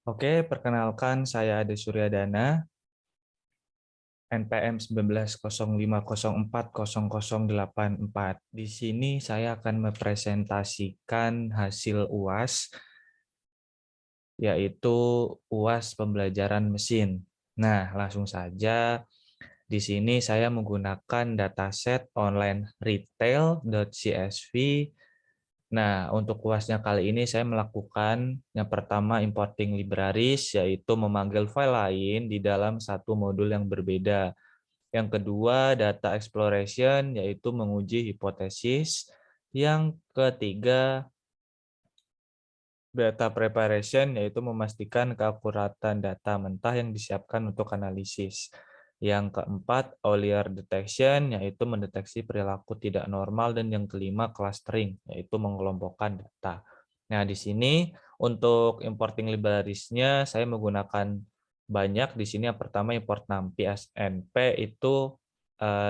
Oke, perkenalkan saya Ade Suryadana, NPM 1905040084. Di sini saya akan mempresentasikan hasil UAS, yaitu UAS pembelajaran mesin. Nah, langsung saja. Di sini saya menggunakan dataset online retail.csv. Nah, untuk UASnya kali ini saya melakukan yang pertama importing libraries, yaitu memanggil file lain di dalam satu modul yang berbeda. Yang kedua, data exploration, yaitu menguji hipotesis. Yang ketiga, data preparation, yaitu memastikan keakuratan data mentah yang disiapkan untuk analisis. Yang keempat, Euler detection, yaitu mendeteksi perilaku tidak normal. Dan yang kelima, clustering, yaitu mengelompokkan data. Nah, di sini untuk importing libraries-nya saya menggunakan banyak. Di sini yang pertama import NumPy SNP itu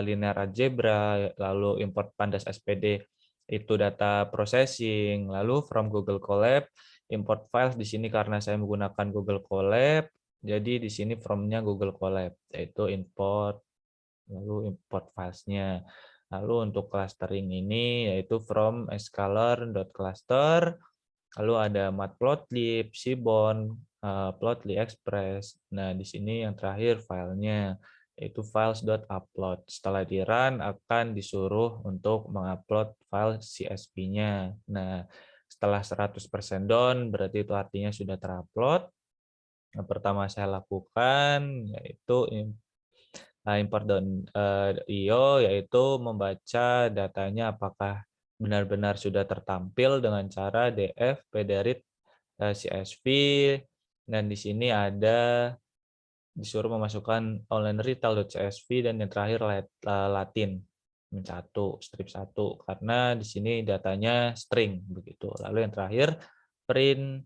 linear algebra, lalu import pandas SPD itu data processing, lalu from Google Colab import files. Di sini karena saya menggunakan Google Colab, jadi di sini from-nya Google Colab, yaitu import, lalu import files-nya. Lalu untuk clustering ini yaitu from scalar.cluster, lalu ada matplotlib, seaborn, plotly express. Nah, di sini yang terakhir filenya yaitu files.upload. Setelah di-run akan disuruh untuk mengupload file CSV-nya. Nah, setelah 100% down berarti itu artinya sudah terupload. Yang pertama saya lakukan yaitu import.io, yaitu membaca datanya apakah benar-benar sudah tertampil dengan cara df pdread CSV. Dan di sini ada disuruh memasukkan online retail.csv, dan yang terakhir Latin strip 1 karena di sini datanya string begitu. Lalu yang terakhir print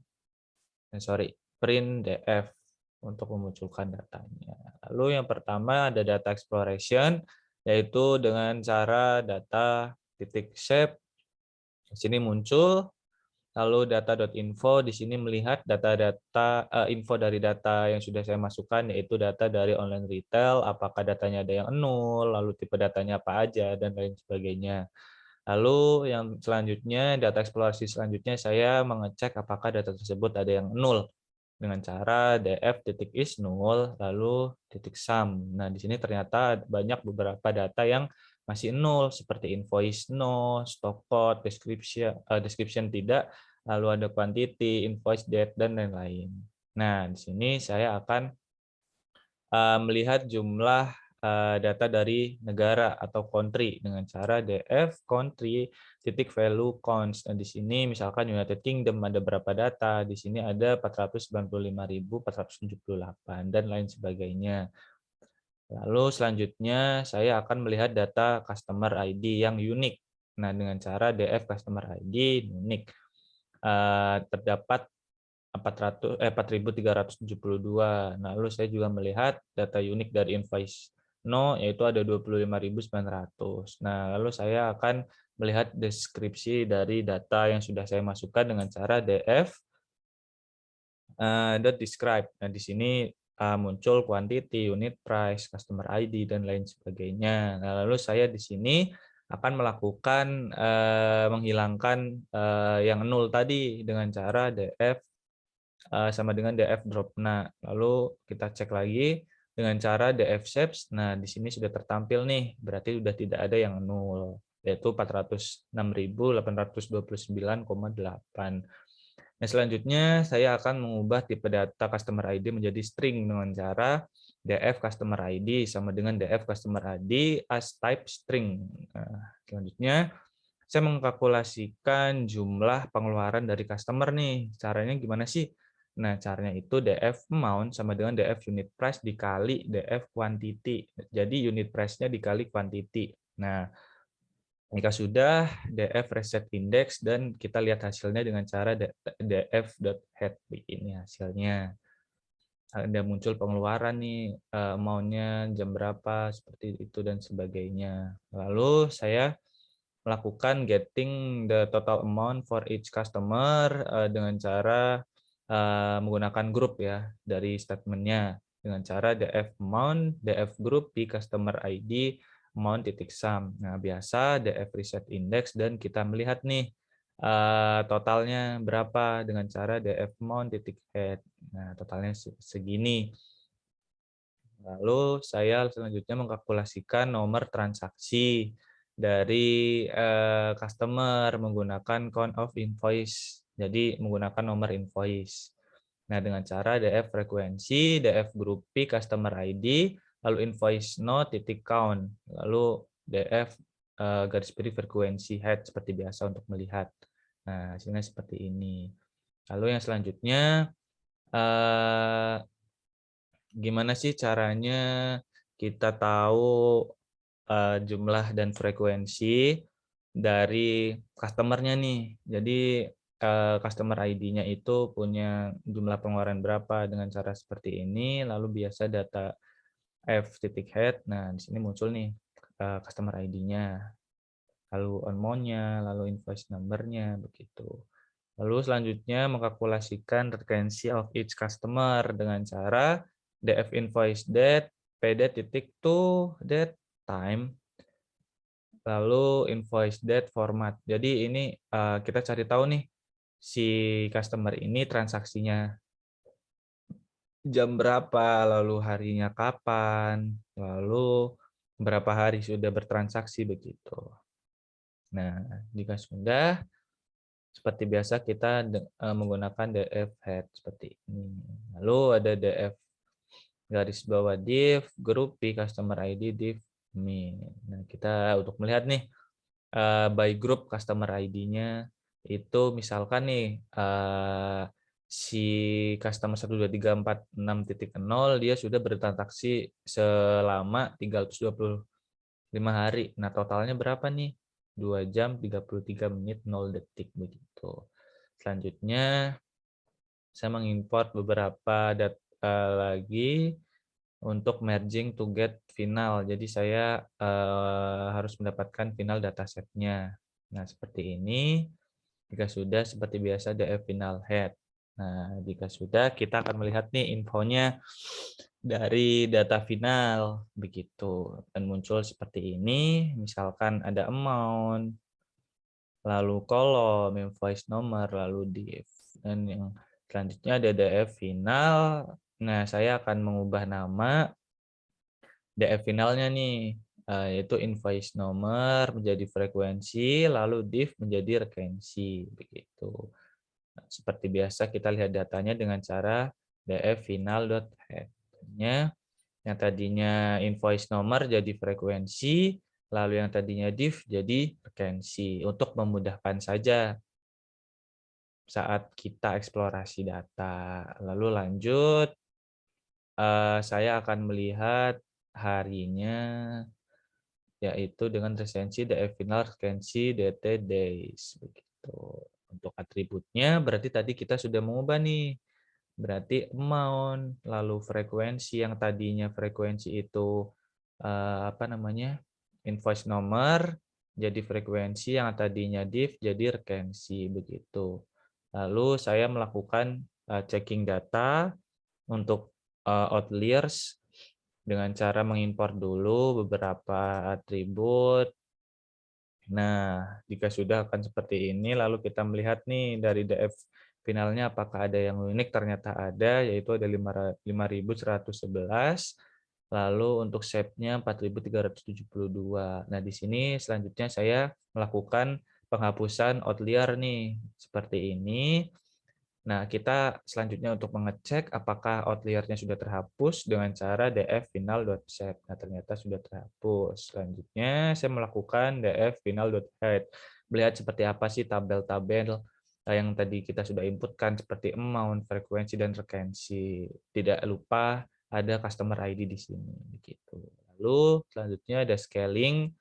print df untuk memunculkan datanya. Lalu yang pertama ada data exploration, yaitu dengan cara data titik shape di sini muncul. Lalu data.info di sini melihat data-data info dari data yang sudah saya masukkan, yaitu data dari online retail, apakah datanya ada yang nol, lalu tipe datanya apa aja, dan lain sebagainya. Lalu yang selanjutnya, data eksplorasi selanjutnya saya mengecek apakah data tersebut ada yang nol dengan cara df titik is nol lalu titik sum. Nah, di sini ternyata banyak beberapa data yang masih nol seperti invoice no, stock code, description tidak, lalu ada quantity, invoice date, dan lain-lain. Nah, di sini saya akan melihat jumlah data dari negara atau country dengan cara df country titik value const. Nah, di sini misalkan United Kingdom ada berapa data, di sini ada 495.478 dan lain sebagainya. Lalu selanjutnya saya akan melihat data customer ID yang unik. Nah, dengan cara df customer ID unik terdapat 4.372. Nah, lalu saya juga melihat data unik dari invoice no, yaitu ada 25.900. Nah, lalu saya akan melihat deskripsi dari data yang sudah saya masukkan dengan cara df describe. Nah, di sini muncul quantity, unit price, customer ID, dan lain sebagainya. Nah, lalu saya di sini akan melakukan menghilangkan yang nol tadi dengan cara df sama dengan df drop. Nah, lalu kita cek lagi dengan cara df shapes. Nah, di sini sudah tertampil nih, berarti sudah tidak ada yang nol, yaitu 406.829,8. Nah, selanjutnya saya akan mengubah tipe data customer ID menjadi string dengan cara df customer ID sama dengan df customer ID as type string. Nah, selanjutnya saya mengkalkulasikan jumlah pengeluaran dari customer nih. Caranya gimana sih? Nah, caranya itu df amount sama dengan df unit price dikali df quantity. Jadi unit price-nya dikali quantity. Nah, jika sudah, df reset index, dan kita lihat hasilnya dengan cara df.head. Ini hasilnya. Ada muncul pengeluaran nih, amount-nya jam berapa, seperti itu, dan sebagainya. Lalu saya melakukan getting the total amount for each customer dengan cara menggunakan grup ya dari statementnya dengan cara df amount, df group, p customer ID, amount titik sum. Nah, biasa df reset index dan kita melihat nih totalnya berapa dengan cara df amount titik head. Nah, totalnya segini. Lalu saya selanjutnya mengkalkulasikan nomor transaksi dari customer menggunakan count of invoice. Jadi menggunakan nomor invoice. Nah, dengan cara df frekuensi, df group P customer ID, lalu invoice no titik count, lalu df garis beri frekuensi head seperti biasa untuk melihat. Nah, hasilnya seperti ini. Lalu yang selanjutnya eh, gimana sih caranya kita tahu jumlah dan frekuensi dari customer-nya nih. Jadi customer ID-nya itu punya jumlah pengeluaran berapa dengan cara seperti ini, lalu biasa data F titik head. Nah, di sini muncul nih customer ID-nya, lalu amount-nya, lalu invoice number-nya begitu. Lalu selanjutnya mengkalkulasikan retensi of each customer dengan cara df invoice date, pd titik to date time, lalu invoice date format. Jadi ini kita cari tahu nih si customer ini transaksinya jam berapa, lalu harinya kapan, lalu berapa hari sudah bertransaksi begitu. Nah, jika sudah seperti biasa kita menggunakan df head seperti ini. Lalu ada df garis bawah div group p customer ID div min. Nah, kita untuk melihat nih by group customer ID-nya itu misalkan nih si customer 12346.0 dia sudah bertransaksi selama 325 hari. Nah, totalnya berapa nih? 2 jam 33 menit 0 detik begitu. Selanjutnya saya mengimport beberapa data lagi untuk merging to get final. Jadi saya harus mendapatkan final datasetnya. Nah, seperti ini. Jika sudah, seperti biasa df final head. Nah, jika sudah, kita akan melihat nih infonya dari data final begitu dan muncul seperti ini. Misalkan ada amount, lalu kolom, invoice number, lalu div. Dan yang selanjutnya ada df final. Nah, saya akan mengubah nama df finalnya nih, yaitu invoice number menjadi frekuensi, lalu div menjadi rekensi begitu. Nah, seperti biasa kita lihat datanya dengan cara df final.head. Yang tadinya invoice nomor jadi frekuensi, lalu yang tadinya div jadi rekensi. Untuk memudahkan saja saat kita eksplorasi data. Lalu lanjut, saya akan melihat harinya, yaitu dengan resensi df final rekensi dt days begitu. Untuk atributnya berarti tadi kita sudah mengubah nih. Berarti amount, lalu frekuensi yang tadinya frekuensi itu apa namanya? Invoice nomor jadi frekuensi, yang tadinya div jadi rekensi begitu. Lalu saya melakukan checking data untuk outliers dengan cara mengimport dulu beberapa atribut. Nah, jika sudah akan seperti ini, lalu kita melihat nih dari df finalnya apakah ada yang unik, ternyata ada, yaitu ada 5.111, lalu untuk shape-nya 4.372. Nah, di sini selanjutnya saya melakukan penghapusan outlier nih, seperti ini. Nah, kita selanjutnya untuk mengecek apakah outliernya sudah terhapus dengan cara df final.set. Nah, ternyata sudah terhapus. Selanjutnya, saya melakukan df final.height. Melihat seperti apa sih tabel-tabel yang tadi kita sudah inputkan, seperti amount, frekuensi, dan rekensi. Tidak lupa ada customer ID di sini. Begitu. Lalu, selanjutnya ada scaling.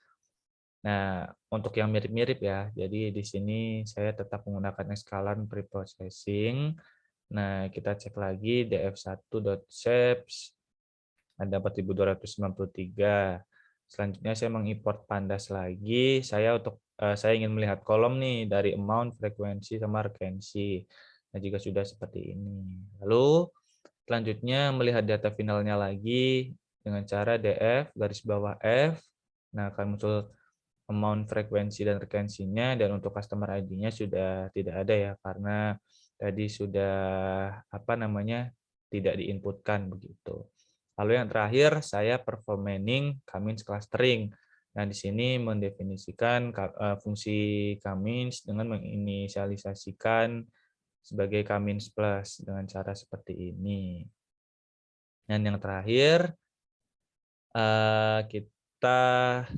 Nah, untuk yang mirip-mirip ya, jadi di sini saya tetap menggunakan escalan preprocessing. Nah, kita cek lagi df1.shapes ada 4.293. Selanjutnya saya mengimport pandas lagi. Saya ingin melihat kolom nih dari amount, frekuensi, sama rekensi. Nah, jika sudah seperti ini. Lalu selanjutnya melihat data finalnya lagi dengan cara DF garis bawah F. Nah, akan muncul amount, frekuensi, dan rekensinya, dan untuk customer ID-nya sudah tidak ada ya, karena tadi sudah, apa namanya, tidak diinputkan begitu. Lalu yang terakhir, saya performing Kamins clustering. Nah, di sini mendefinisikan fungsi Kamins dengan menginisialisasikan sebagai Kamins Plus dengan cara seperti ini. Dan yang terakhir, kita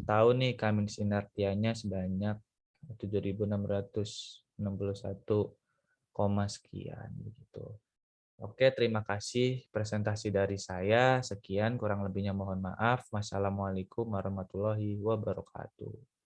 tahu nih Kamins inertianya sebanyak 7.661, sekian begitu. Oke, terima kasih presentasi dari saya. Sekian, kurang lebihnya mohon maaf. Wassalamualaikum warahmatullahi wabarakatuh.